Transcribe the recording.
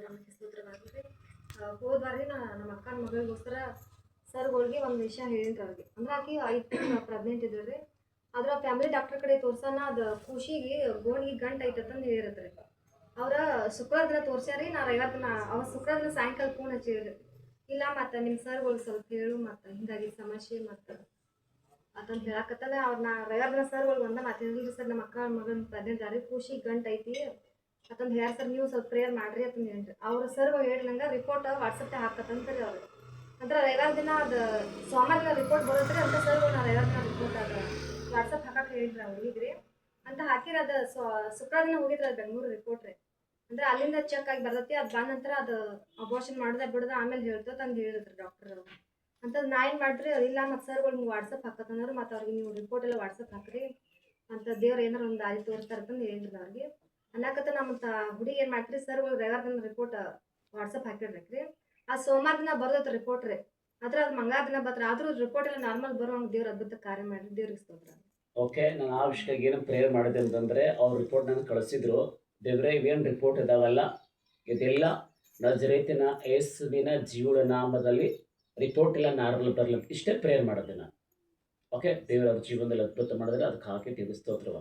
ನಮಗೆ ಸ್ತೋತ್ರವಾಗಿದೆ. ಹೋದ ವಾರ ನಮ್ಮ ಅಕ್ಕನ ಮಗಳಿಗೋಸ್ಕರ ಸರ್ಗಳಿಗೆ ಒಂದು ವಿಷಯ ಹೇಳಿನ್ರಿ ಅವ್ರಿಗೆ. ಅಂದ್ರೆ ಆಕಿ 5 ತಿಂಗಳು ಪ್ರೆಗ್ನೆಂಟ್ ಇದ್ಳು ರೀ. ಆದ್ರೆ ಫ್ಯಾಮಿಲಿ ಡಾಕ್ಟರ್ ಕಡೆ ತೋರ್ಸೋಣ ಅದು ಖುಷಿಗೆ ಗೋಣಿಗೆ ಗಂಟು ಐತಂದು ಹೇಳಿರತ್ರಿ. ಅವ್ರ ಶುಕ್ರವಾರ ದಿನ ತೋರ್ಸ್ಯಾರಿ. ನಾ ರವಿವಾರ ದಿನ ಶುಕ್ರವಾರ ದಿನ ಸಾಯಂಕಾಲ ಫೋನ್ ಹಚ್ಚಿದ್ರಿ. ಇಲ್ಲ ಮತ್ತು ನಿಮ್ಮ ಸರ್ಗಳು ಸ್ವಲ್ಪ ಹೇಳು ಮತ್ತು ಹಿಂಗಾಗಿ ಸಮಸ್ಯೆ ಮತ್ತು ಅದಂತ ಹೇಳಕತ್ತಲ್ಲ. ಅವ್ರನ್ನ ರವಿವಾರ ದಿನ ಸರ್ಗಳು ಒಂದ ಮಾತಾಡಿದ್ರಿ. ಸರ್ ನಮ್ಮ ಅಕ್ಕ ಮಗನ ಪ್ರೆಗ್ನೆಂಟ್ ಆರಿ, ಖುಷಿಗೆ ಗಂಟು ಐತಿ ಅತಂದು ಹೇಳ್ಯಾರ ಸರ್, ನೀವು ಸ್ವಲ್ಪ ಪ್ರೇಯರ್ ಮಾಡಿರಿ ಅಂತಂದು ಹೇಳ್ರಿ. ಅವ್ರ ಸರ್ಗಳು ಹೇಳಿ ನಂಗೆ ರಿಪೋರ್ಟ್ ವಾಟ್ಸಪ್ಗೆ ಹಾಕತ್ತಂತ್ರಿ ಅವ್ರು. ಅಂದ್ರೆ ರವಿವಾರ ದಿನ ಅದು ಸೋಮವಾರ ದಿನ ರಿಪೋರ್ಟ್ ಬರೋದ್ರಿ ಅಂತ ಸರ್ಗಳು ನಾ ರವಿವಾರ ದಿನ ರಿಪೋರ್ಟ್ ಅದು ವಾಟ್ಸಪ್ ಹಾಕಕ್ಕೆ ಹೇಳಿದ್ರಿ ಅವ್ರಿಗೆ ರೀ. ಅಂತ ಹಾಕಿರಿ. ಅದು ಶುಕ್ರವಾರ ದಿನ ಹೋಗಿದ್ರಿ ಅದು ಬೆಂಗಳೂರು ರಿಪೋರ್ಟ್ ರೀ. ಅಂದ್ರೆ ಅಲ್ಲಿಂದ ಚೆಕ್ ಆಗಿ ಬರ್ತೈತಿ. ಅದು ಬಂದ ನಂತರ ಅದು ಅಬೋರ್ಷನ್ ಮಾಡೋದ ಬಿಡೋದ ಆಮೇಲೆ ಹೇಳ್ತದೆ ಅಂತ ಹೇಳಿದ್ರಿ ಡಾಕ್ಟರ್ ಅವರು. ಅಂತದ್ದು ನಾ ಏನು ಮಾಡಿದ್ರಿ, ಇಲ್ಲ ಮತ್ತು ಸರ್ಗಳು ನೀವು ವಾಟ್ಸಪ್ ಹಾಕತ್ತಂದ್ರೆ ಮತ್ತು ಅವ್ರಿಗೆ ನೀವು ರಿಪೋರ್ಟ್ ಎಲ್ಲ ವಾಟ್ಸಪ್ ಹಾಕ್ರಿ ಅಂತ ದೇವ್ರು ಏನಾರು ಒಂದು ದಾರಿ ತೋರಿಸ್ತಾರೆ ಅಂತಂದು ಹೇಳಿದ್ರಿ ಅವ್ರಿಗೆ. ಅನ್ನಕತ್ತ ನಮ್ಮ ಹುಡುಗಿ ಏನು ಮಾಡ್ತೀರಿ, ಸರ್ಗಳು ರವಿವಾರ ದಿನ ರಿಪೋರ್ಟ್ ವಾಟ್ಸಪ್ ಹಾಕಿರ್ಬೇಕ್ರಿ. ಆ ಸೋಮವಾರ ದಿನ ಬರೋದೈತೆ ರಿಪೋರ್ಟ್ ರೀ. ಆದ್ರೆ ಅದು ಮಂಗಳವಾರ ದಿನ ಬರ್ತಾರೆ. ಆದ್ರೂ ರಿಪೋರ್ಟ್ ಎಲ್ಲ ನಾರ್ಮಲ್ ಬರುವಂಗೆ ದೇವ್ರು ಅದ್ಭುತ ಕಾರ್ಯ ಮಾಡಿ ದೇವ್ರಿಗೆ ಸ್ತೋತ್ರ. ಓಕೆ, ನಾನು ಆ ವಿಷಯಕ್ಕೆ ಏನು ಪ್ರೇಯರ್ ಮಾಡಿದೆ ಅಂತಂದರೆ ಅವ್ರ ರಿಪೋರ್ಟ್ ನನಗೆ ಕಳಿಸಿದ್ರು. ದೇವರೇ ಇವೇನು ರಿಪೋರ್ಟ್ ಇದಾವಲ್ಲ ಇದೆಲ್ಲ ನಜರೇತಿನ ಯೇಸುವಿನ ಜೀವನ ನಾಮದಲ್ಲಿ ರಿಪೋರ್ಟ್ ಎಲ್ಲ ನಾರ್ಮಲ್ ಬರಲಿ ಇಷ್ಟೇ ಪ್ರೇಯರ್ ಮಾಡಿದೆ ನಾನು. ಓಕೆ, ದೇವರ ಅವ್ರ ಜೀವನದಲ್ಲಿ ಅದ್ಭುತ ಮಾಡಿದ್ರೆ ಅದಕ್ಕೆ ಹಾಕಿ ಸ್ತೋತ್ರವ.